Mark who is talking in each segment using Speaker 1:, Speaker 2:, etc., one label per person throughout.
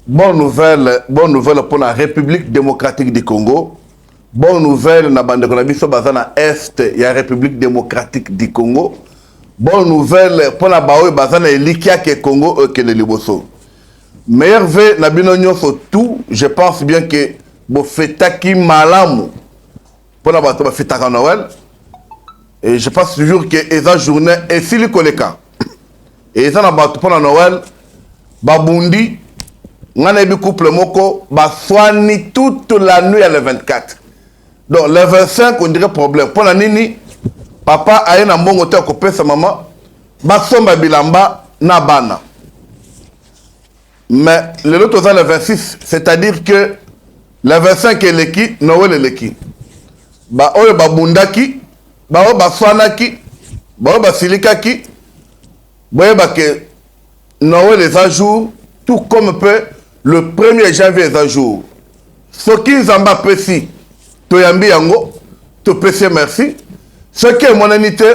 Speaker 1: Bonne nouvelle pour la République démocratique du Congo. Bonne nouvelle na bande konabiso bazana est ya République démocratique du Congo. Bonne nouvelle pour la baoui bazana elikia ke Congo que le liboso. Meilleur vœu na bino nyonso tout, je pense bien que bo fetaki malamu pour la bato ba fetaka Noël. Et je pense toujours que eza journée et sili koleka. Et eza na bato pour la Noël babundi ngana bi couple moko baswani toute la nuit à le 24. Donc le 25 on dirait problème. Pour la nini papa aye na mbongo te ko pesa maman basomba bilamba na bana. Mais le lot le 26, c'est-à-dire que le 25 est l'équipe, Noël est l'équipe. Ba oyo babundaki, ba oyo baswanaki, ba oyo basilikaki, ba que Noël est un jour, tout comme peut le 1er janvier est un jour. Ce qui zamba pesi, to yambi yango, to pesi merci. Ce qui est mon unité,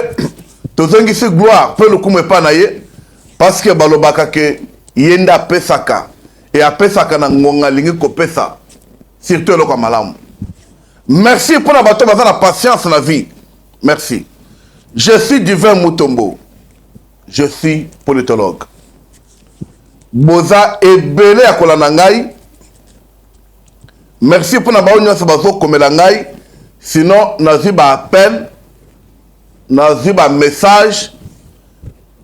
Speaker 1: to zengisi gloire, peut le kume panaye, parce que balobaka ke yenda pesaka et a pesaka na ngonga lingi ko pesa surtout le malamu. Merci pour la bateau la patience la vie. Merci. Je suis Divin Mutombo. Je suis politologue. Boza ebele ya kolanda ngai. Merci pour la baonya sabazo komela ngai. Sinon nazi ba appel, nazi ba message,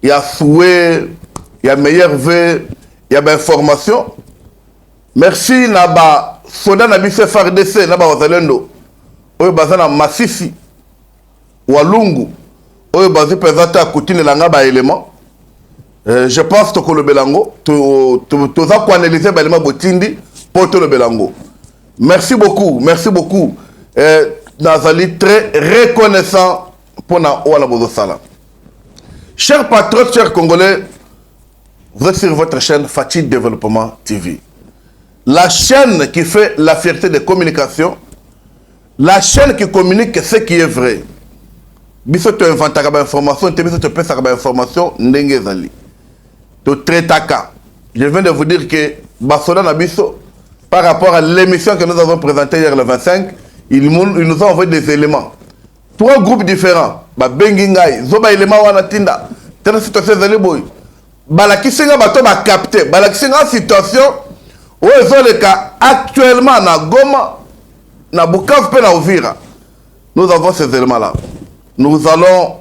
Speaker 1: ya souhait, il y a meilleur vœu, il y a information. Merci Naba Soda Nabise FARDC Naba Wazalendo. Oyo bazana Masisi Walungu. Oyo bazi présenter à Koutine Langa ba élément. Je pense que le Belango, tu as analysé l'élément Botindi pour le Belango. Merci beaucoup, merci beaucoup. Nazali très reconnaissant pour na Ouala Bozo Sala. Chers patriotes, chers Congolais, vous êtes sur votre chaîne Fati Développement TV. La chaîne qui fait la fierté des communications, la chaîne qui communique ce qui est vrai. Biso tu inventes information, tu biso tu peux faire information, ndenge zali. Tu traitaka. Je viens de vous dire que Basoda Nabiso, par rapport à l'émission que nous avons présentée hier le 25, ils nous ont envoyé des éléments. 3 groupes différents. Bengingai, Zoba élément wanatinda. Tena situation zali boy. Balakisenga bato ba capter, balakisenga situation où ils ont le cas actuellement na Goma, na Bukavu pe na Uvira. Nous avons ces éléments là. Nous allons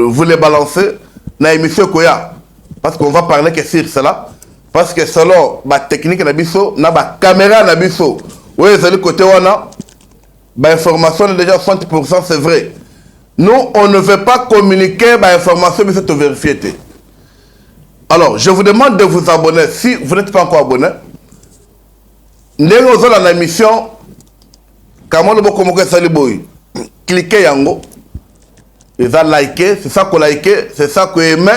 Speaker 1: vous les balancer na émission Koya parce qu'on va parler que sur cela parce que selon ba technique na biso na ba caméra na biso où ils ont le côté wana ba information est déjà 60% c'est vrai. Nous on ne veut pas communiquer ba information mais c'est vérifier. Alors, je vous demande de vous abonner si vous n'êtes pas encore abonné. Nous avons la mission. Cliquez yango. Et ça liker, c'est ça qu'on like, c'est ça qu'on aime.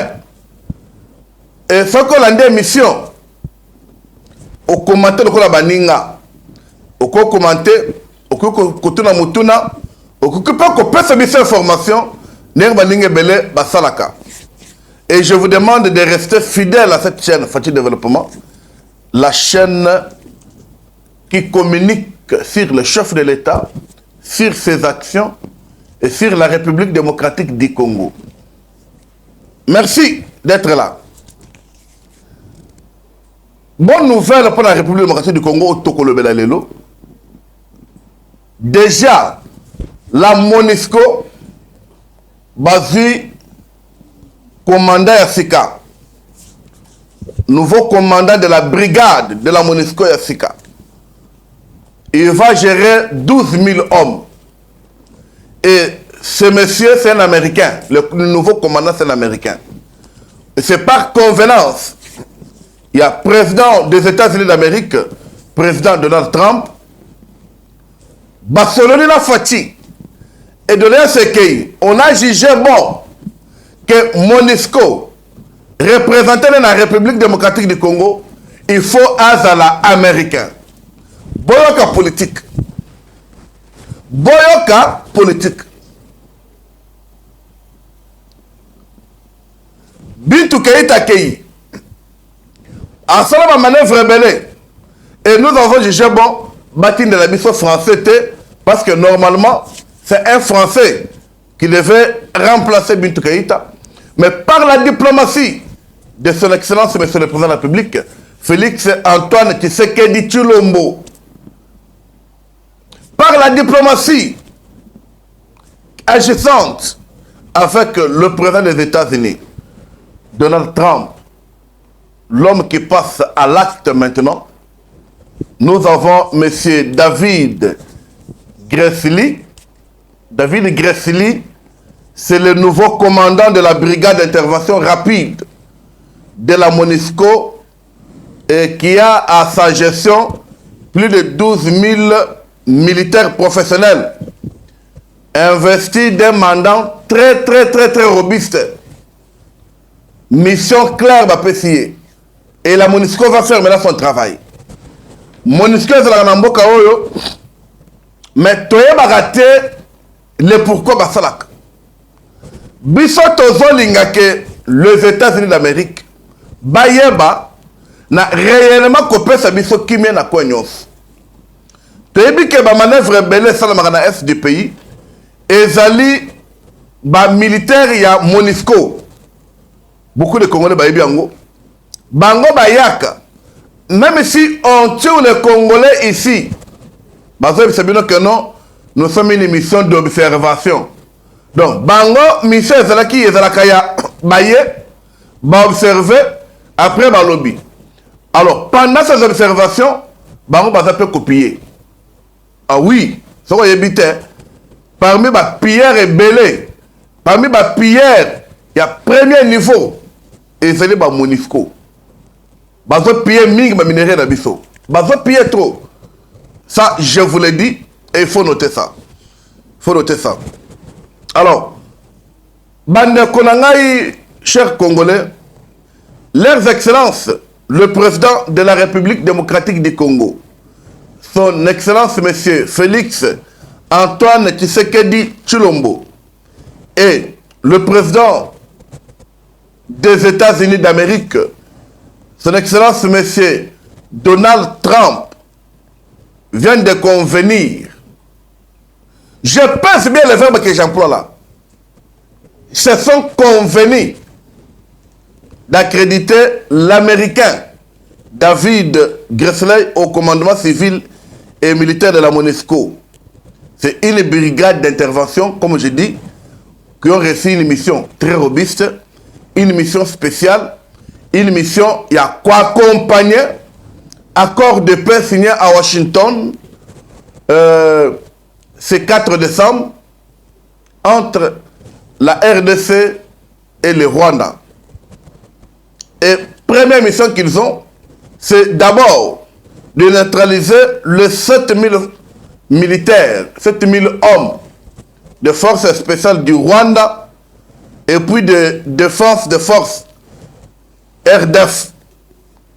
Speaker 1: Et ça qu'on a une émission. Au commentaire de la baninga. Au commentaire, au kotuna mutuna, au pas qu'on peut se mettre information. N'er baninga belé basalaka. Et je vous demande de rester fidèle à cette chaîne Fati Développement, la chaîne qui communique sur le chef de l'État, sur ses actions et sur la République démocratique du Congo. Merci d'être là. Bonne nouvelle pour la République démocratique du Congo au Tokolo Belalelo. Déjà, la MONUSCO, basée commandant Yassika, nouveau commandant de la brigade de la MONUSCO Yassika. Il va gérer 12 000 hommes. Et ce monsieur, c'est un Américain. Le nouveau commandant, c'est un Américain. Et c'est par convenance. Il y a président des États-Unis d'Amérique, président Donald Trump, Barcelone Fati, et de l'ESEKI. On a jugé bon que MONUSCO, représenté dans la République démocratique du Congo, il faut azala américain. Boyoka politique. Boyoka politique. Bintou Keïta Keï. En cela, ma manœuvre rebelle. Et nous avons jugé bon, Batin de la mission français, parce que normalement, c'est un Français qui devait remplacer Bintou Keïta. Mais par la diplomatie de son Excellence, Monsieur le Président de la République, Félix Antoine Tshisekedi Tshilombo, par la diplomatie agissante avec le président des États-Unis, Donald Trump, l'homme qui passe à l'acte maintenant, nous avons M. David Gressili. David Gressili, c'est le nouveau commandant de la brigade d'intervention rapide de la MONUSCO et qui a à sa gestion plus de 12 000 militaires professionnels investis d'un mandat très robuste. Mission claire va pécier. Et la MONUSCO va faire maintenant son travail. MONUSCO est la Namboka Oyo, mais toye bagate le pourquoi basalak. Biso tozolinga que les États-Unis d'Amérique bayeba na réellement kopesa biso kimia na kwenyos. Toyebi ke ba manœuvre belé salamaka na est du pays ezali ba militaire ya MONUSCO. Beaucoup de Congolais bayebi yango. Bango bayaka. Même si on tue les Congolais ici, que non, nous sommes une mission d'observation. Donc, bango mission ezalaki ezalakaya baye ba observer après ba lobby. Alors, pendant ces observations, bango baza peut copier. Ah oui, ça va éviter. Parmi les pierres et belé, parmi les pierres, il y a premier niveau. Et c'est les MONUSCO. Bazo piller ming ma minerai na biso. Bazo piller trop. Ça, je vous l'ai dit, et il faut noter ça. Il faut noter ça. Alors, Bande Konangai, chers Congolais, leurs excellences, le président de la République démocratique du Congo, son excellence monsieur Félix Antoine Tshisekedi Tshilombo, et le président des États-Unis d'Amérique, son excellence monsieur Donald Trump, viennent de convenir. Je pense bien le verbe que j'emploie là. Se sont convenus d'accréditer l'Américain David Gressili au commandement civil et militaire de la MONUSCO. C'est une brigade d'intervention, comme je dis, qui ont reçu une mission très robuste, une mission spéciale, une mission qui a quoi accompagner accord de paix signé à Washington ce 4 décembre entre la RDC et le Rwanda. Et première mission qu'ils ont, c'est d'abord de neutraliser les 7000 militaires, 7000 hommes de forces spéciales du Rwanda et puis de défense de forces RDF,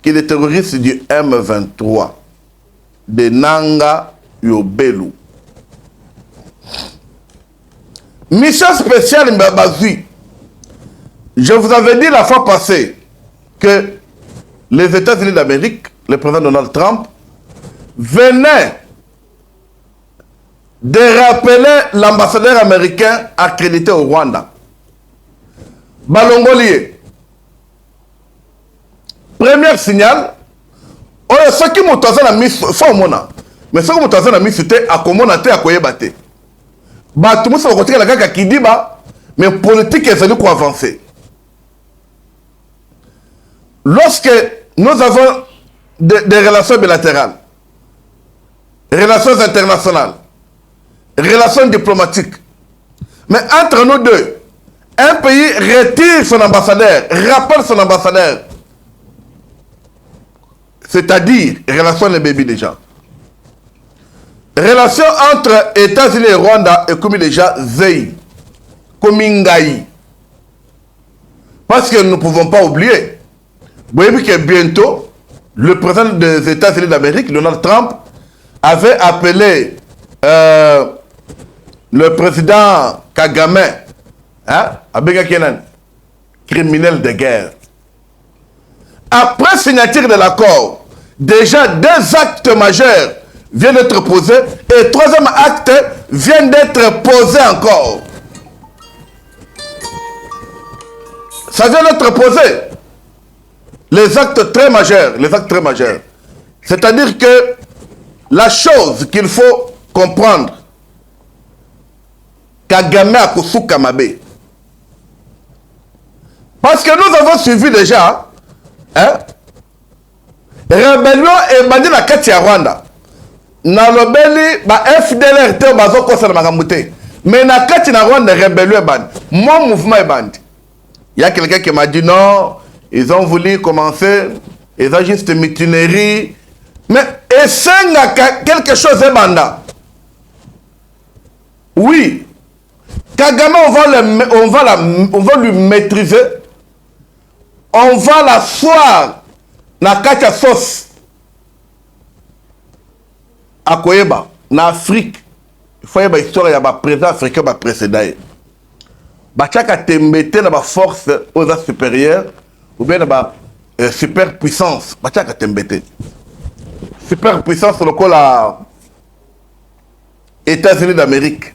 Speaker 1: qui est le terroriste du M23, de Nanga Yobelu. Mission spéciale Mbabazui. Je vous avais dit la fois passée que les États-Unis d'Amérique, le président Donald Trump, venaient de rappeler l'ambassadeur américain accrédité au Rwanda. Balongolier. Premier signal, ce qui m'a dit la mise, mais ce qui m'a dit la mise, c'était à comment on a été. Tout le monde s'est dit la qui dit, mais politique est venue pour avancer. Lorsque nous avons des relations bilatérales, relations internationales, relations diplomatiques, mais entre nous deux, un pays retire son ambassadeur, rappelle son ambassadeur, c'est-à-dire, relation les bébés déjà. Relation entre États-Unis et Rwanda est comme déjà Zei, comme Ngaï. Parce que nous ne pouvons pas oublier. Vous voyez que bientôt, le président des États-Unis d'Amérique, Donald Trump, avait appelé le président Kagame, Abega Kenan, criminel de guerre. Après signature de l'accord, déjà 2 actes majeurs viennent d'être posés et le 3e acte vient d'être posé encore. Ça vient d'être posé. Les actes très majeurs, C'est-à-dire que la chose qu'il faut comprendre, Kagame a Kosuka Mabe. Parce que nous avons suivi déjà, rébellion et bandi la kati ya Rwanda. Na lobeli ba FDLR te bazo kosa na makamute. Mais na kati na Rwanda rébellion et bandi. Mon mouvement est bandi. Il y a quelqu'un qui m'a dit non, ils ont voulu commencer, ils ont juste mutinerie. Mais et c'est quelque chose est banda. Oui. Kagame, on va lui maîtriser. On va l'asseoir na kacha sauce. À Koyeba, en Afrique, il faut y avoir une histoire, il y a un président africain, un précédent. Bachaka tembete na ba force aux arts supérieurs ou bien na super puissance. Bachaka tembete. Super puissance le col à États-Unis d'Amérique.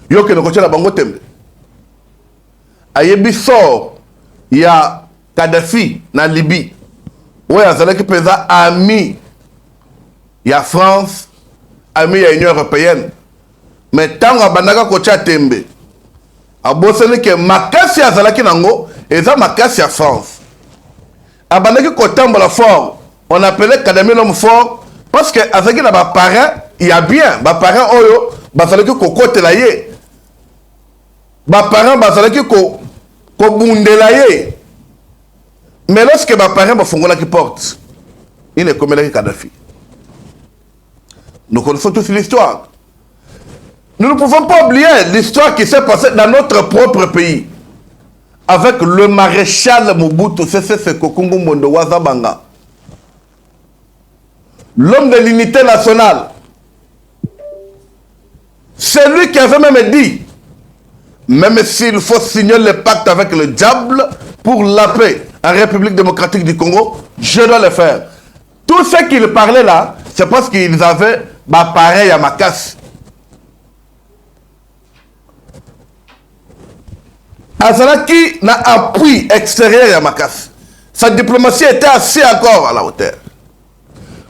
Speaker 1: Yo que no kocha la bango tembe. Ayebi sort il y a Kadhafi na Libye. Ouais, azalaki pesa ami il y a France, ami il y a Union européenne. Mais tant que bandaka kocha tembe. Aboseli ke makasi azalaki nango eza makasi ya France. Abandaki kotambola fort. On appelait Kadhafi l'homme fort parce que azalaki na ba parents, il y a bien ba parents oyo bazalaki kokotela ye. Ba parents bazalaki ko bundela ye. Mais lorsque ba parents bafungolaki porte, il est comme le Kadhafi. Nous connaissons tous l'histoire. Nous ne pouvons pas oublier l'histoire qui s'est passée dans notre propre pays. Avec le maréchal Mobutu Sese Seko Kungu Mondo Wazabanga. L'homme de l'unité nationale. C'est lui qui avait même dit, même s'il faut signer le pacte avec le diable pour la paix en République démocratique du Congo, je dois le faire. Tout ce qu'il parlait là, c'est parce qu'ils avaient pareil à ma casse. Azalaki n'a appui extérieur à Makas. Sa diplomatie était assez encore à la hauteur.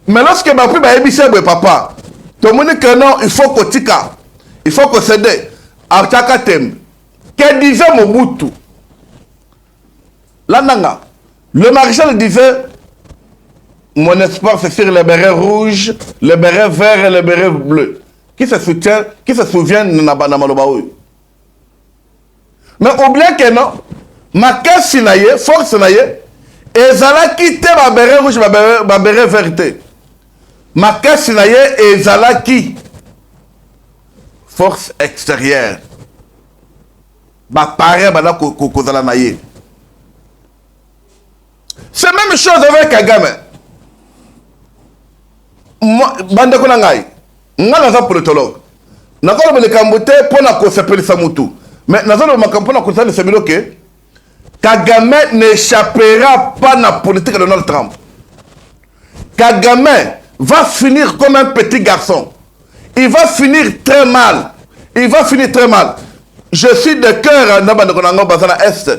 Speaker 1: Mais lorsque ma pris papa, tout le monde dit que non, il faut qu'on tika, il faut qu'on cède à Takatem. Que disait Mobutu? Là, le maréchal disait mon espoir c'est sur les bérets rouges, les bérets verts et les bérets bleus. Qui se souvient de Nabanamalobaoui? Mais oubliez que non, ma caisse sinaye, force sinaye, et zala quitte ma béret rouge, ma béret verte. Ma caisse sinaye, et zala qui force extérieure. Ma pare, ma kozala naye. C'est la même chose avec Kagame. Bande konangai, nga naza politologue. Nakolo bele kambote pona ko sepelisa mutu. Mais nous avons dit que Kagame n'échappera pas à la politique de Donald Trump. Kagame va finir comme un petit garçon. Il va finir très mal. Il va finir très mal. Je suis de cœur à Est.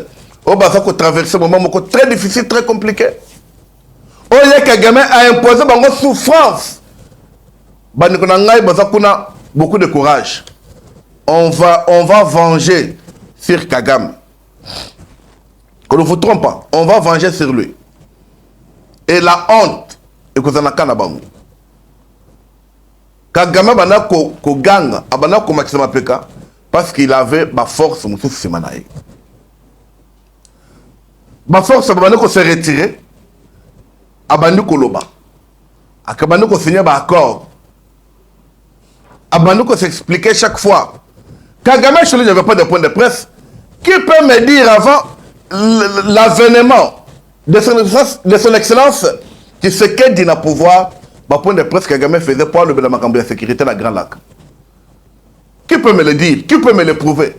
Speaker 1: On va traverser un moment très difficile, très compliqué. Kagame a imposé une souffrance. Beaucoup de courage. On va venger sur Kagame. Qu'on ne vous trompe pas, on va venger sur lui. Et la honte, et que vous en avez Kanabangu. Kagame bana ko gang, abana ko maxima peka, parce qu'il avait ma force, monsieur Simanaï. Ma force, abana ko se retirer, abana ko loba. Akabana ko signer ba accord. Abana ko s'expliquer chaque fois. Kagame, je ne veux pas de point de presse. Qui peut me dire avant l'avènement de son excellence qui se qu'est dit dans le pouvoir, le point de presse que Kagame faisait pour le Macambé de la sécurité dans le Grand Lac? Qui peut me le dire? Qui peut me le prouver?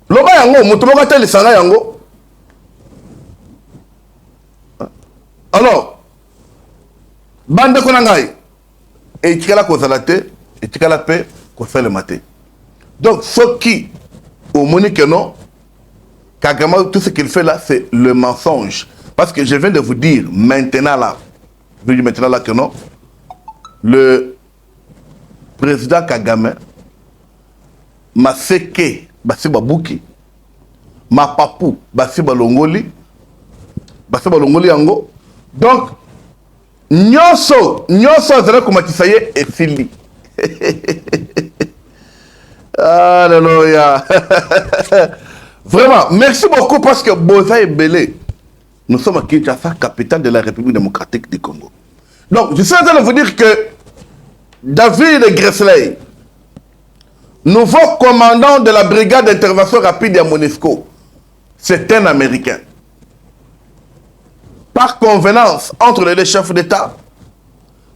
Speaker 1: Loba yango, mutumoka teli sanga yango. bande konangai et tikala kozala te et tikala pe kosala maté. Donc ce qui au monique non Kagama, tout ce qu'il fait là c'est le mensonge, parce que je viens de vous dire maintenant là que non, le président Kagame m'a séqué basi babuki ma papou basi balongoli yango. Donc nyonso zala komatisaye efili. Alléluia. Vraiment, merci beaucoup parce que Boza est belé. Nous sommes à Kinshasa, capitale de la République démocratique du Congo. Donc, je suis en train de vous dire que David Gresley, nouveau commandant de la brigade d'intervention rapide à MONUSCO, c'est un Américain. Par convenance entre les deux chefs d'État,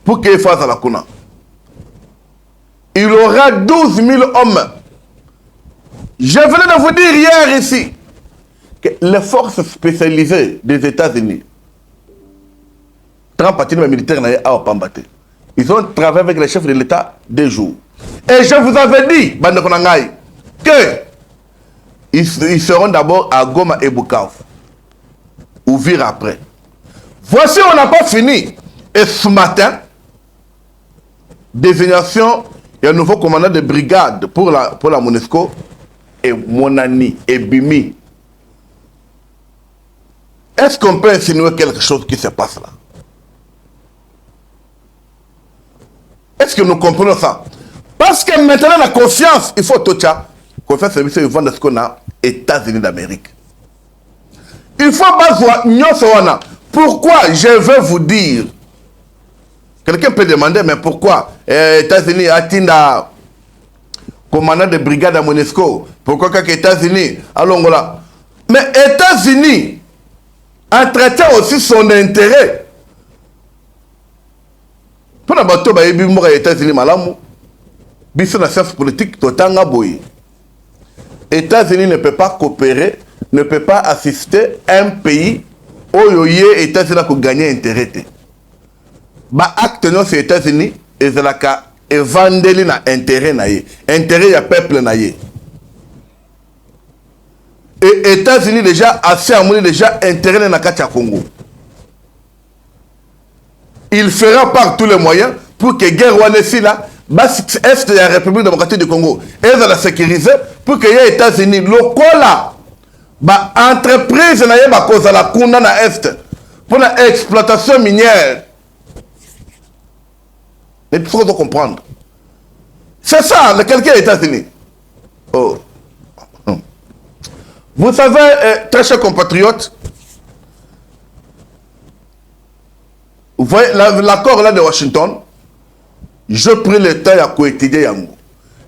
Speaker 1: pour qu'il fasse à la Kuna. Il aura 12 000 hommes. Je venais de vous dire hier ici que les forces spécialisées des États-Unis, militaires, ils ont travaillé avec les chefs de l'État des jours. Et je vous avais dit, que ils seront d'abord à Goma et Bukavu. Ou vir après. Voici, on n'a pas fini. Et ce matin, désignation, il y a un nouveau commandant de brigade pour la MONUSCO, et Monani, et Bimi. Est-ce qu'on peut insinuer quelque chose qui se passe là? Est-ce que nous comprenons ça? Parce que maintenant, la confiance, il faut tout ça. Confiance, c'est ce qu'on a États-Unis d'Amérique. Il faut pas voir, pourquoi je veux vous dire. Quelqu'un peut demander, mais pourquoi États-Unis a commandant de brigade à MONUSCO? Pourquoi les États-Unis à l'Angola? Mais États-Unis entretient aussi son intérêt. Pour la bateau, les États-Unis malamu, biso la science politique totanga boy. États-Unis ne peut pas coopérer, ne peut pas assister un pays où les États-Unis ont gagné intérêt. Ba acte non c'est États-Unis et zelaka et vendeli na intérêt naie, intérêt ya peuple naie. Et États-Unis déjà assez amouni déjà intérêt na katia Congo. Il fera par tous les moyens pour que guerre ouanesi là est de la République démocratique du Congo et de la sécuriser pour que les États-Unis lokola ba entreprise naie ba cause la kuna na est pour la exploitation minière. Il faut comprendre. C'est ça, quelqu'un des États-Unis. Oh. Vous savez, très chers compatriotes, vous voyez l'accord là de Washington, je pris le temps à étudier Yango.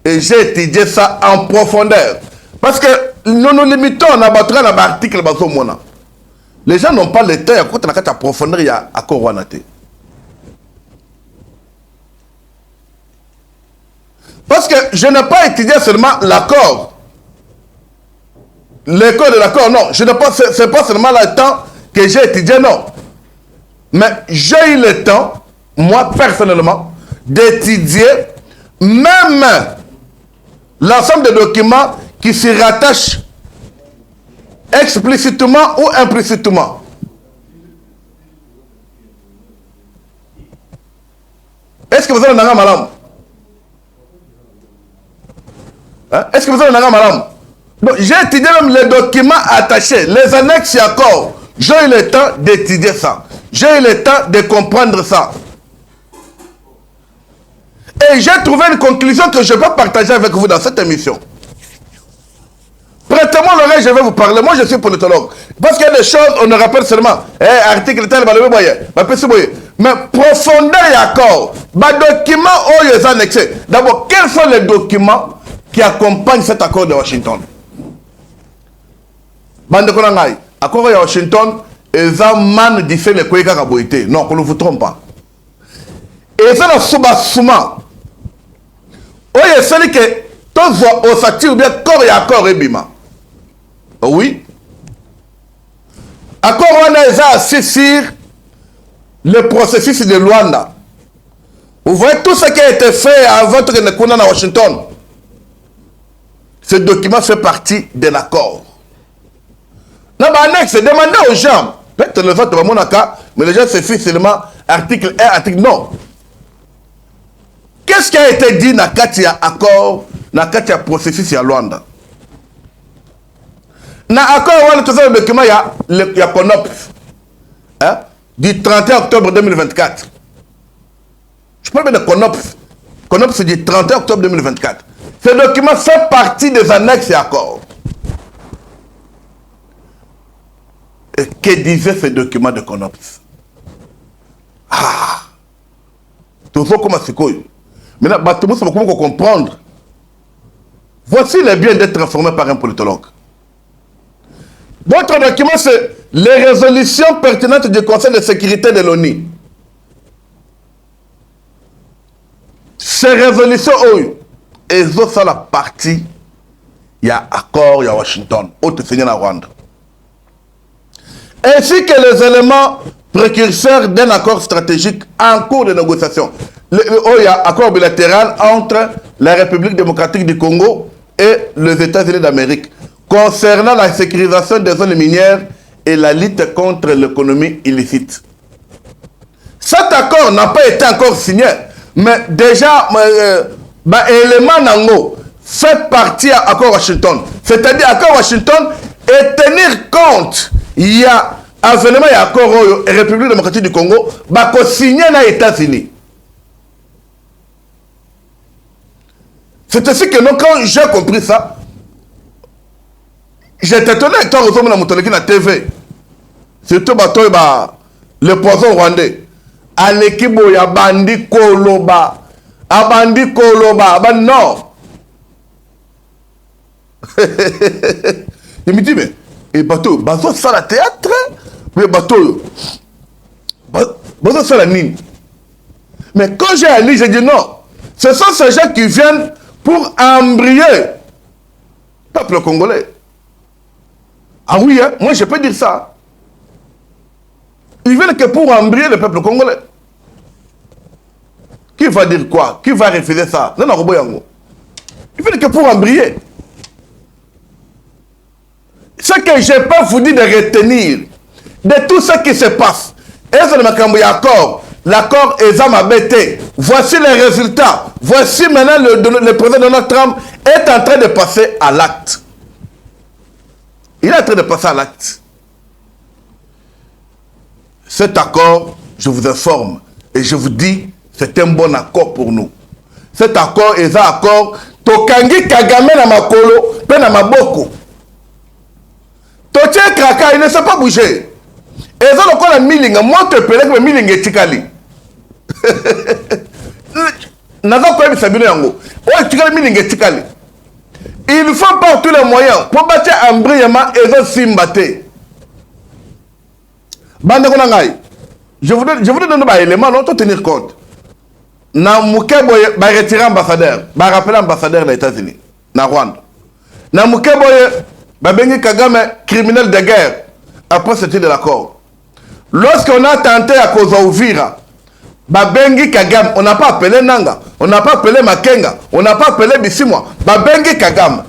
Speaker 1: Et j'ai étudié ça en profondeur. Parce que nous nous limitons à battre dans l'article. Les gens n'ont pas le temps à profondeur à l'accord Wanate. Parce que je n'ai pas étudié seulement l'accord. L'école de l'accord, non. Ce n'est pas seulement le temps que j'ai étudié, non. Mais j'ai eu le temps, moi personnellement, d'étudier même l'ensemble des documents qui se rattachent explicitement ou implicitement. Est-ce que vous avez un madame? Est-ce que vous avez un madame? J'ai étudié même les documents attachés, les annexes et accords. J'ai eu le temps d'étudier ça. J'ai eu le temps de comprendre ça. Et j'ai trouvé une conclusion que je peux partager avec vous dans cette émission. Prêtez-moi l'oreille, je vais vous parler. Moi, je suis politologue. Parce qu'il y a des choses, on ne rappelle seulement. Article tel, mais profondeur et accord. Documents où ils annexés. D'abord, quels sont les documents qui accompagnent cet accord de Washington? Accord de Washington, ils ont man dit fait le Kouéka Kaboïté. Non, qu'on ne vous trompe pas. Et ça, c'est souma. Oui, c'est que tous au sati ou bien corps et accord et bima. Oui. Accord on a assis sur le processus de Luanda. Vous voyez tout ce qui a été fait avant que nous connaissions à Washington. Ce document fait partie de l'accord. Dans l'annexe, demandez aux gens, peut-être les autres, mais les gens se fient seulement article 1, article non. Qu'est-ce qui a été dit dans le accord, dans le processus à Luanda? Dans l'accord, le document, il y a CONOPS, hein, du 31 octobre 2024. Je parle bien de CONOPS. CONOPS, c'est du 31 octobre 2024. Ce document fait partie des annexes et accords. Et que disait ce document de CONOPS? Ah! Tout ça, comment c'est quoi? Maintenant, tout le monde peut comprendre. Voici le bien d'être informé par un politologue. Votre document, c'est les résolutions pertinentes du Conseil de sécurité de l'ONU. Ces résolutions, elles ont ça la partie, il y a accord, il y a Washington, autre seigneur à Rwanda. Ainsi que les éléments précurseurs d'un accord stratégique en cours de négociation. Il y a accord bilatéral entre la République démocratique du Congo et les États-Unis d'Amérique concernant la sécurisation des zones minières et la lutte contre l'économie illicite. Cet accord n'a pas été encore signé, mais déjà, l'élément nango fait partie à l'accord Washington. C'est-à-dire l'accord Washington et tenir compte, il y a un événement, il y a accord République démocratique du Congo, qui signé dans les États-Unis. C'est ainsi que donc, quand j'ai compris ça, j'étais étonné quand on a vu la TV. Surtout le poison rwandais. À l'équipe, il y a Bandi Koloba. A Bandi Koloba. Non. Il me dit, mais, et bateau, bateau, ça la théâtre? Mais bateau, bateau, ça la mine. Mais quand j'ai allé, j'ai dit non. Ce sont ces gens qui viennent pour embrayer le peuple congolais. Ah oui, hein? Moi je peux dire ça. Ils viennent que pour embrayer le peuple congolais. Qui va dire quoi? Qui va refuser ça? Non, non, ils viennent que pour embrayer. Ce que je peux vous dire de retenir de tout ce qui se passe, et c'est le accord. L'accord est à voici les résultats. Voici maintenant le président Donald Trump est en train de passer à l'acte. Il est en train de passer à l'acte. Cet accord, je vous informe et je vous dis, c'est un bon accord pour nous. Cet accord est un accord. Tokangi Kagame na makolo, pe na maboko. Toche Kraka, il ne s'est pas bougé. Et ça, le quoi la milling, moi te pelé que milling est tikali. Naza quoi bisabino yango. Ouais, tikali milling est tikali. Il faut par tous les moyens pour battre un brillement et de simbate. Bande konangai. Je vous donne un élément, non, tout tenir compte. Na Mukeboye, ba retirer ambassadeur, ba rappeler ambassadeur des États-Unis, na Rwanda. Na Mukeboye, ba bengi Kagame criminel de guerre après c'était de l'accord. Lorsqu'on a tenté à cause Uvira, ba bengi Kagame, on n'a pas appelé Nanga, on n'a pas appelé Makenga, on n'a pas appelé Bisimwa, ba bengi Kagame.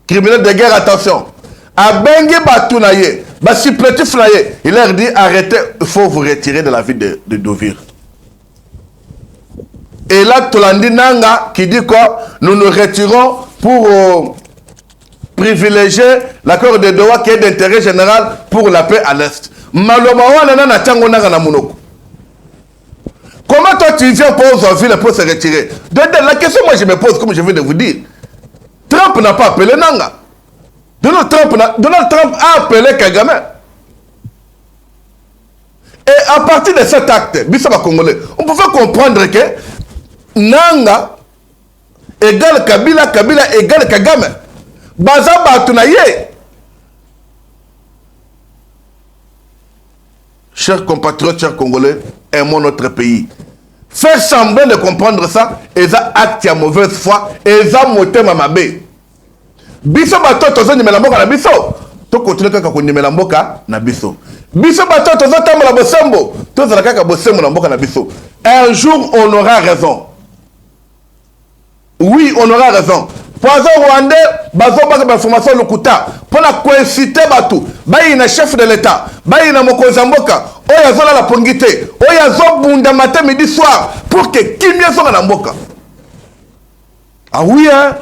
Speaker 1: Criminel de guerre, attention. A bengi Batounaye, ba supplétif naye, il leur dit arrêtez, il faut vous retirer de la ville de Dovir. Et là, Tolandi Nanga qui dit quoi? Nous nous retirons pour privilégier l'accord de Doha qui est d'intérêt général pour la paix à l'Est. Malomawa nana tango nanga na monoko. Comment toi tu viens pour ville pour se retirer? La question moi je me pose comme je viens de vous dire. Trump n'a pas appelé Nanga. Donald Trump a appelé Kagame. Et à partir de cet acte, Bissaba Congolais, on pouvait comprendre que Nanga égale Kabila, Kabila égale Kagame. Baza Batunaye. Chers compatriotes, chers Congolais, aimons notre pays. Faire semblant de comprendre ça, et ça acte à mauvaise foi, et ça moté mamabé. Biso bato tozo nimela mboka na biso. To continue kaka ko nimela mboka na biso. Biso bato tozo tambola bosembo. To zala kaka bosembo na mboka na biso. un jour on aura raison. Oui, on aura raison. Poison rwandais, bazobaka ba formation lokuta pour la coïnciter batu. Bayi na chef de l'État, bayi na mokonzi mboka, oya zola la pongité, oya zobunda matin midi soir pour que kimia soit na mboka. Ah oui hein?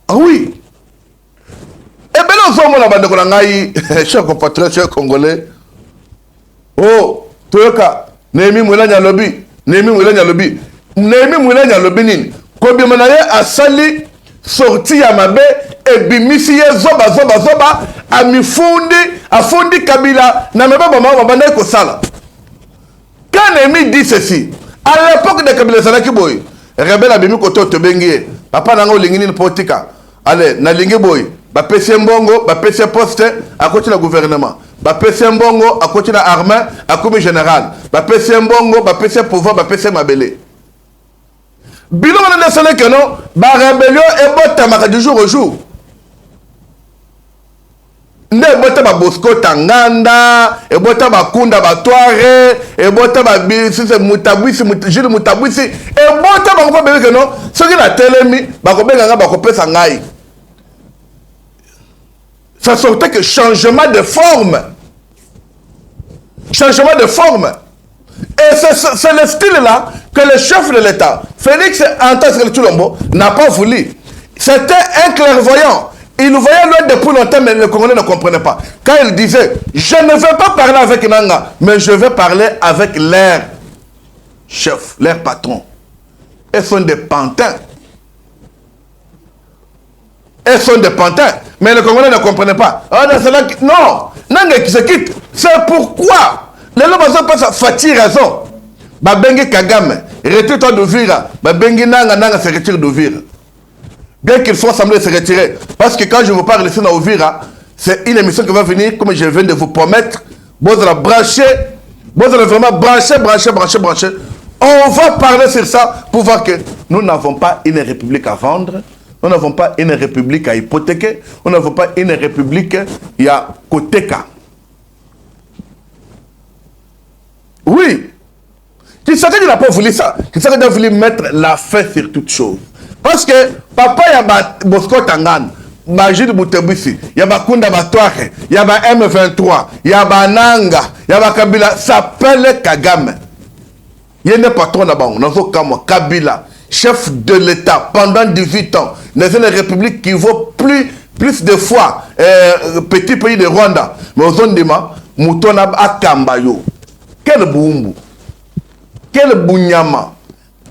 Speaker 1: Ah oui. Et bien nous sommes na bande ko ngai, chers compatriotes, chers congolais. Oh, toyoka, Némi Moulanya lobby, Némi Moulanya lobby. Némi Moulanya lobby nini? Kobi manaye asali sorti ya mabe ebimisi ye zoba afundi Kabila na meba bama banda ko sala. Quand Némi dit ceci, à l'époque de Kabila Salaki boy, rebelle abimi koto tobengie, papa nanga olingi ni politika. Allez, na lingi boy, ba pese mbongo, ba pese poste à côté du gouvernement. Ba pese mbongo à côté de l'armée, à côté général. Ba pese mbongo, ba pese pouvoir, ba pese mabele. Bilo wana desane que non, ba rébellion et botamaka du jour au jour. Nde bota ba Bosco Tanganda, et bota ba Kunda ba Toare, et bota ba Bisi Mutabwisi, Jules Mutabwisi, et bota ba ko bebe que non, ce qui la telemi, ba ko benga ba ko pesa ngai. Ça sortait que changement de forme. Changement de forme. Et c'est le style-là que le chef de l'État, Félix Antoine Tshilombo, n'a pas voulu. C'était un clairvoyant. Il voyait loin depuis longtemps, mais le Congolais ne comprenait pas. Quand il disait, je ne veux pas parler avec Nanga, mais je veux parler avec leur chef, leur patron. Ils sont des pantins. Ils sont des pantins. Mais le Congolais ne comprenait pas. Non, Nanga qui se quitte. C'est pourquoi les gens passent Fatih raison. Babengi Kagame, retire-toi d'Uvira. Babengi Nanga se retire d'Uvira. Bien qu'il faut sembler se retirer. Parce que quand je vous parle ici dans Uvira, c'est une émission qui va venir, comme je viens de vous promettre. Vous allez brancher, vous allez vraiment brancher. On va parler sur ça pour voir que nous n'avons pas une république à vendre. Nous n'avons pas une république à hypothéquer. Nous n'avons pas une république à Koteka. Oui. Kisaka n'a pas voulu ça. Kisaka a voulu mettre la fin sur toute chose. Parce que papa y a Bosco Tangan, Majid Boutebisi, y a Kunda Batouare, y a M23, y a Nanga, y a Kabila, s'appelle Kagame. Il y a un patron là-bas, on a Kabila, chef de l'État pendant 18 ans, dans une république qui vaut plus de fois petit pays de Rwanda. Mais aux Ondima, Moutona Akambayo. Quel boumbu, quel bounyama,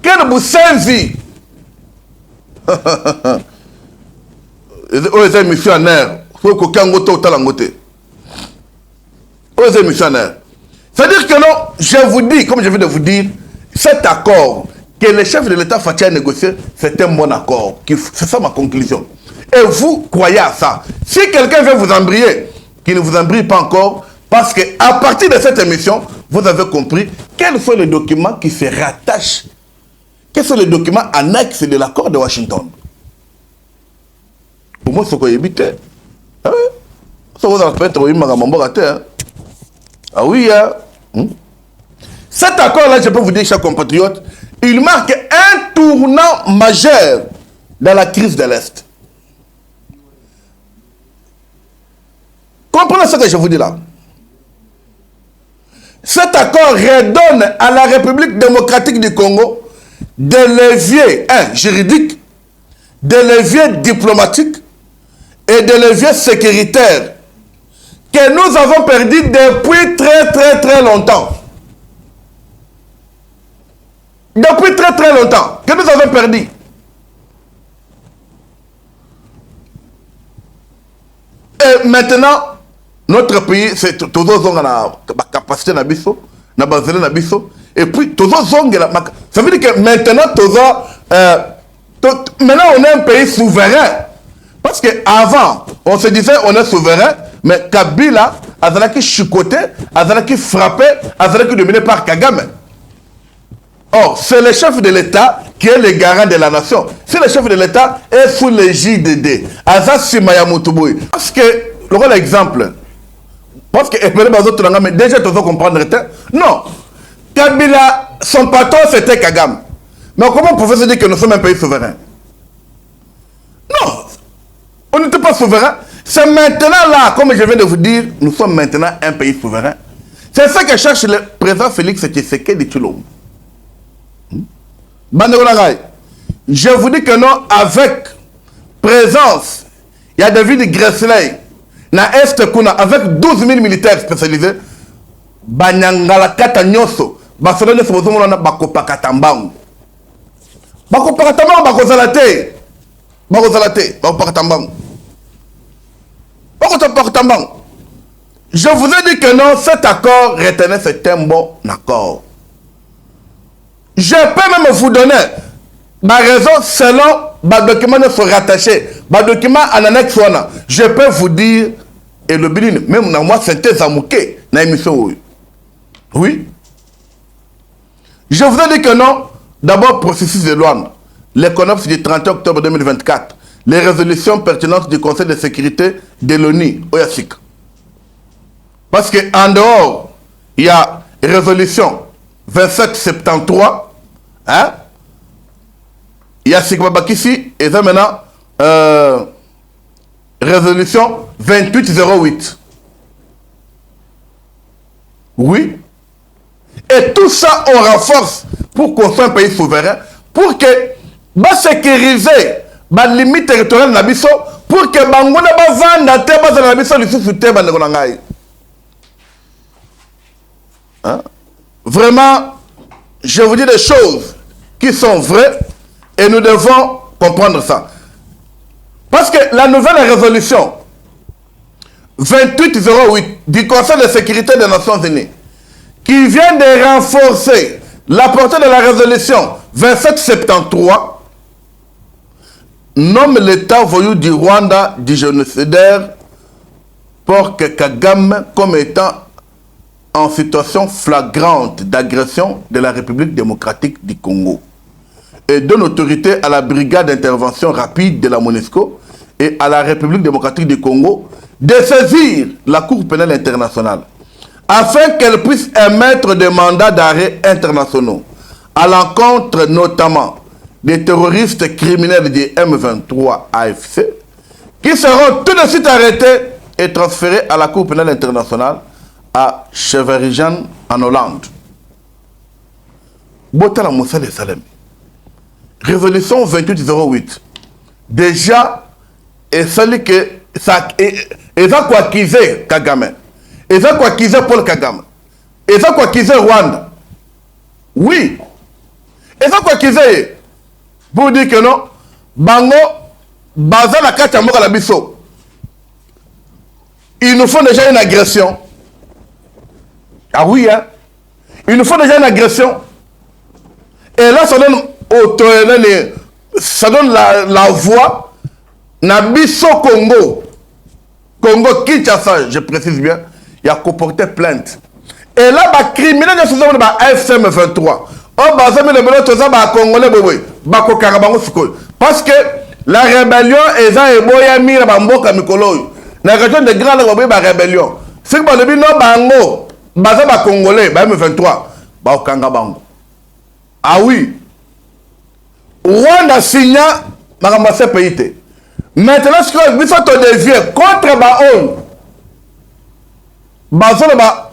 Speaker 1: quel boussenzi. Aux missionnaires, il faut qu'aucun goto au talangote. Aux missionnaires. C'est-à-dire que non, je vous dis, comme je viens de vous dire, cet accord que le chef de l'État Fathi a négocié, c'est un bon accord. C'est ça ma conclusion. Et vous croyez à ça. Si quelqu'un veut vous embriller, qu'il ne vous embrille pas encore, parce qu'à partir de cette émission, vous avez compris quels sont les documents qui se rattachent, quels sont les documents annexes de l'accord de Washington. Pour moi, c'est ce que j'habite. Ah oui. Ça vous appelle ah oui, hein? Cet accord-là, je peux vous dire, chers compatriotes, il marque un tournant majeur dans la crise de l'Est. Comprenez ce que je vous dis là. Cet accord redonne à la République démocratique du Congo des leviers juridiques, des leviers diplomatiques et des leviers sécuritaires que nous avons perdus depuis très longtemps. Depuis très longtemps que nous avons perdu. Et maintenant, notre pays, c'est tous la capacité d'abisso, na bazele d'abisso, et puis tous ça veut dire que maintenant, maintenant on est un pays souverain. Parce qu'avant, on se disait on est souverain, mais Kabila a qui chicoté, a qui frappé, a qui dominé par Kagame. Or, c'est le chef de l'État qui est le garant de la nation. Si le chef de l'État est sous l'égide Aza Simaya Mutuboui. Parce que, le exemple, parce que déjà tu dois comprendre. Non. Kabila, son patron, c'était Kagame. Mais comment pouvez-vous dire que nous sommes un pays souverain? Non, on n'était pas souverain. C'est maintenant là, comme je viens de vous dire, nous sommes maintenant un pays souverain. C'est ça que cherche le président Félix Tshisekedi Tshilombo. Je vous dis que non, avec présence, il y a David Gressley, na Est Kuna, avec 12 000 militaires spécialisés, Banyangala Kata Nyoso, Barcelone Sobozomona Bakopakatambangu. Bakopakatambangu, Bakozalate. Bakozalate, Bakopakatambangu. Bakopakatambangu. Je vous ai dit que non, cet accord, retenez, c'est un bon accord. Je peux même vous donner ma raison selon les documents qui sont rattachés, les documents en annexe. Je peux vous dire, et le bilin, même dans moi, c'était Zamouké, dans l'émission. Oui. Je vous ai dit que non, d'abord, processus de loi, les CONOPS du 30 octobre 2024, les résolutions pertinentes du Conseil de sécurité de l'ONU, OYASIC. Parce qu'en dehors, il y a résolution 2773, hein? Il y a Sikma Bakissi, et ça maintenant, résolution 2808. Oui. Et tout ça, on renforce pour qu'on soit un pays souverain, pour que, va sécuriser la limite territoriale de la Bisso, pour que Bangona va vendre la Bisso, les sous-soutés, hein? Vraiment, je vous dis des choses qui sont vraies et nous devons comprendre ça. Parce que la nouvelle résolution 2808 du Conseil de sécurité des Nations Unies qui vient de renforcer la portée de la résolution 2773 nomme l'État voyou du Rwanda du génocidaire Paul Kagame comme étant en situation flagrante d'agression de la République démocratique du Congo et donne autorité à la brigade d'intervention rapide de la MONUSCO et à la République démocratique du Congo de saisir la Cour pénale internationale afin qu'elle puisse émettre des mandats d'arrêt internationaux à l'encontre notamment des terroristes criminels du M23 AFC qui seront tout de suite arrêtés et transférés à la Cour pénale internationale à Cheverijan en Hollande. Botala Moussa de Salem. Résolution 2808. Déjà, et celui que ça et ça quoi qu'ils Kagame. Et ça quoi qu'ils Paul Kagame. Et ça quoi qu'ils Rwanda. Oui. Et ça quoi qu'ils pour dire que non, Bango, Baza la carte à la Bisso. Ils nous font déjà une agression. Ah oui, hein? Il nous faut déjà une agression. Et là, ça donne la voix. Nabiso Congo. Congo Kinshasa, je précise bien. Il y a comporté plainte. Et là, les criminels de ce AFCM 23. Parce que la rébellion est dans les boya mi la mboka mikolo. La région de Grand la rébellion. C'est que le non bango. Baza ba Congolais, ba M23, ba okanga bango. Ah oui. Rwanda signa makamase pays. Maintenant ce que biso to dévier contre ba on. Bazo ba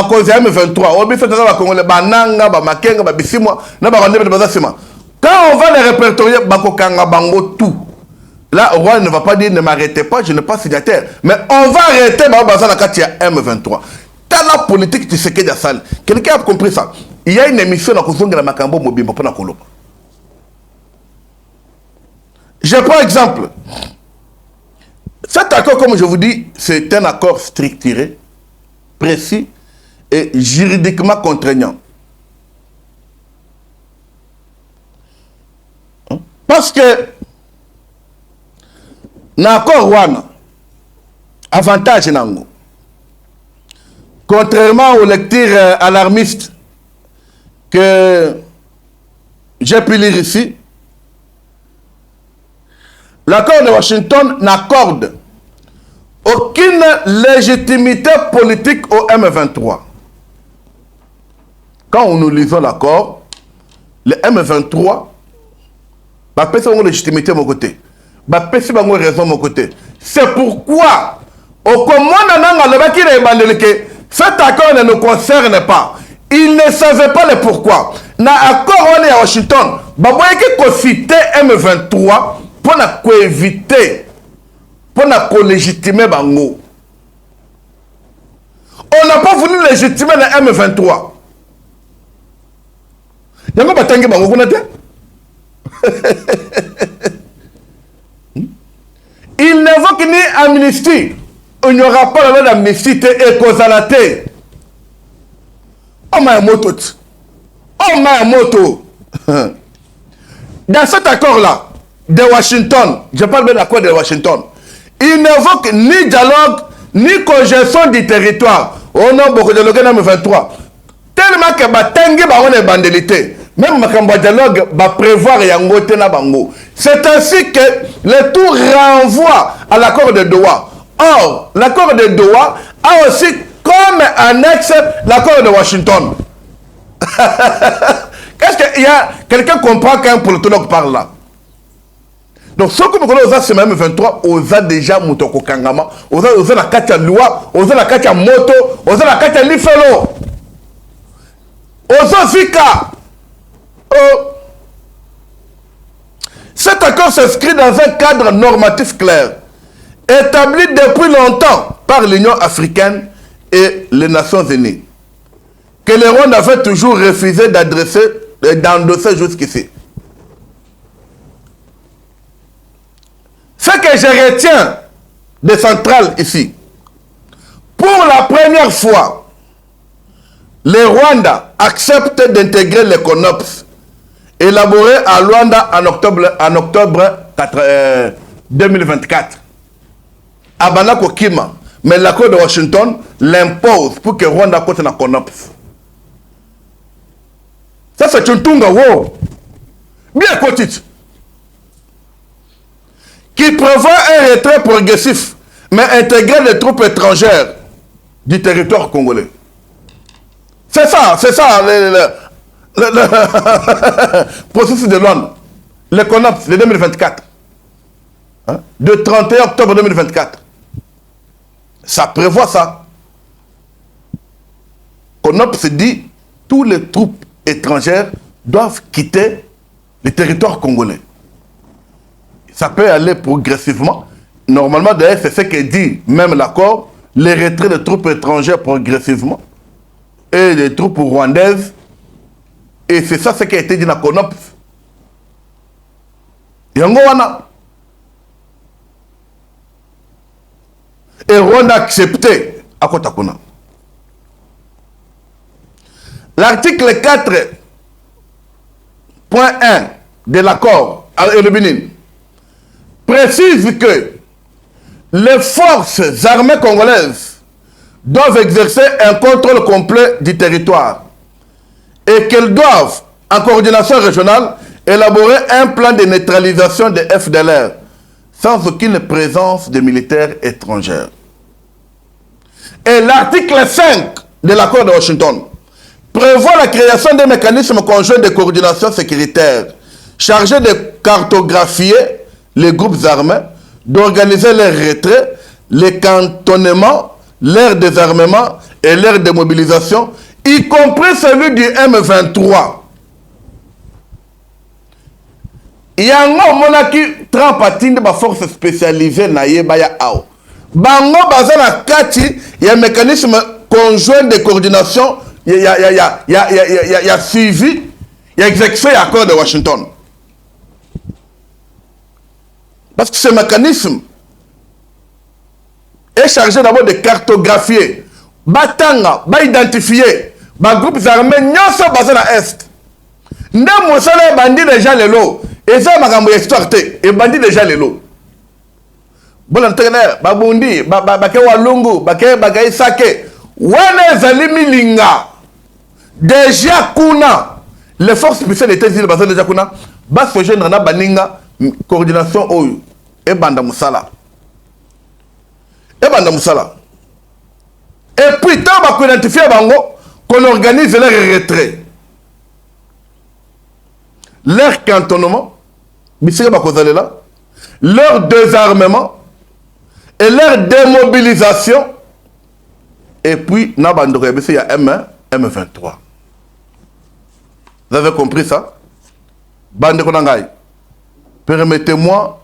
Speaker 1: cause M23, o biso to ba Congolais ba nanga ba makenga ba bisimwa na ba rwanda baza sima. Quand on va les répertorier ba kokanga bango tout. Là, Rwanda ne va pas dire ne m'arrêtez pas, je n'ai pas signataire, mais on va arrêter ba baza na kati ya M23. Dans la politique, tu sais qu'il y a ça. Quelqu'un a compris ça. Il y a une émission dans la Makambo Mobimbo pour la Colombie. Je prends exemple. Cet accord, comme je vous dis, c'est un accord structuré, précis et juridiquement contraignant. Parce que l'accord Rwanda, avantage nango. Contrairement aux lectures alarmistes que j'ai pu lire ici, l'accord de Washington n'accorde aucune légitimité politique au M23. quand nous lisons l'accord, le M23 va passer une légitimité de mon côté. Va passer une raison de mon côté. C'est pourquoi, au commandant cet accord ne nous concerne pas. Ils ne savaient pas le pourquoi. Dans l'accord à Washington, il faut citer M23 pour éviter, pour légitimer Bango. On n'a pas voulu légitimer le M23. Il y a pas Bango. Il n'évoque ni amnistie. Il n'y aura pas la loi d'amnistie et causalité. Oh ma moto. Oh ma moto. Dans cet accord-là, de Washington, je parle bien de l'accord de Washington, il n'évoque ni dialogue, ni congestion du territoire. Oh non, beaucoup de dialogue dans 23. Tellement que Batengue va une bandélité. Même le dialogue va prévoir Yangote na Bango. C'est ainsi que le tout renvoie à l'accord de Doha. Or, l'accord de Doha a aussi comme annexe l'accord de Washington. Qu'est-ce qu'il y a? Quelqu'un comprend quand un politologue parle là. Donc, ce que nous connaissons, c'est même 23, on a déjà Moutoko Kangama, on a la carte à loi, on a la carte à moto, on a la carte à l'ifelo. On a Zika. Cet accord s'inscrit dans un cadre normatif clair, établi depuis longtemps par l'Union africaine et les Nations unies, que le Rwanda avait toujours refusé d'endosser jusqu'ici. Ce que je retiens de centrale ici, pour la première fois, le Rwanda accepte d'intégrer les CONOPS élaboré à Luanda en octobre 2024. À Banako Kima, mais l'accord de Washington l'impose pour que Rwanda côté la CONOPS. Ça c'est un tunga wow. Bien côté. Qui prévoit un retrait progressif, mais intégrer les troupes étrangères du territoire congolais. C'est ça le processus de Londres, le CONOPS, le 2024, hein, de 31 octobre 2024. Ça prévoit ça. CONOPS dit tous les troupes étrangères doivent quitter le territoire congolais. Ça peut aller progressivement. Normalement, d'ailleurs, c'est ce que dit même l'accord, les retraits des troupes étrangères progressivement et des troupes rwandaises. Et c'est ça ce qui a été dit dans CONOPS. Yangowana. Et Rwanda a accepté à Kotakuna. L'article 4.1 de l'accord avec le Bénin précise que les forces armées congolaises doivent exercer un contrôle complet du territoire et qu'elles doivent, en coordination régionale, élaborer un plan de neutralisation des FDLR sans aucune présence de militaires étrangers. Et l'article 5 de l'accord de Washington prévoit la création d'un mécanisme conjoint de coordination sécuritaire chargé de cartographier les groupes armés, d'organiser leurs retraits, les cantonnements, leur désarmement et leur démobilisation, y compris celui du M23. Il y a un moment qui trempe à des forces spécialisées na yebaya ao. Bango bazana kati, il y a un mécanisme conjoint de coordination, il y a suivi, il y a exécuté l'accord de Washington. Parce que ce mécanisme est chargé d'abord de cartographier, batanga, identifier, groupes armés, nyoso bazana est. Ndem mosala bandi déjà lelo, et ça makambo histoire te, et bandi déjà lelo. Bon antenne, babundi, bake walungu, bake sake, wana zalimi linga. Déjà kuna, les forces spéciales des îles bazana déjà kuna, bas se joindre na baninga coordination oyo et banda musala. Et banda musala. Et puis tant qu'on identifie bango qu'on organise leur retrait. leur cantonnement, leur désarmement et leur démobilisation. Et puis, il y a M1, M23. Vous avez compris ça? Bande Konangai, permettez-moi,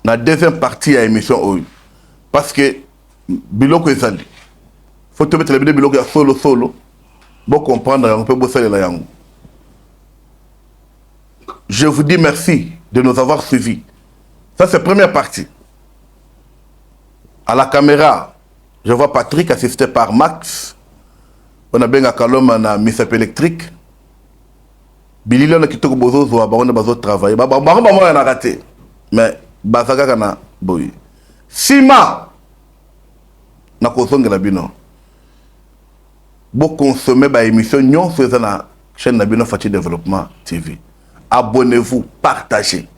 Speaker 1: la deuxième partie de l'émission. Parce que, biloko ezali. Faut te mettre le biloko solo. Pour comprendre, on peut bosser la yango. Je vous dis merci de nous avoir suivis. Ça, c'est la première partie. À la caméra, je vois Patrick assisté par Max. On a bien un calome na misap électrique. Billy on a quitté bozo zo ba on a besoin de travailler. Ba on a raté. Mais bazaga kana boy. Sima na kozongela bino. Bo consommer ba émission nyon sur la chaîne na bino Fati Développement TV. Abonnez-vous, partagez.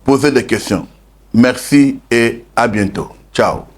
Speaker 1: Posez des questions. Merci et à bientôt. Ciao.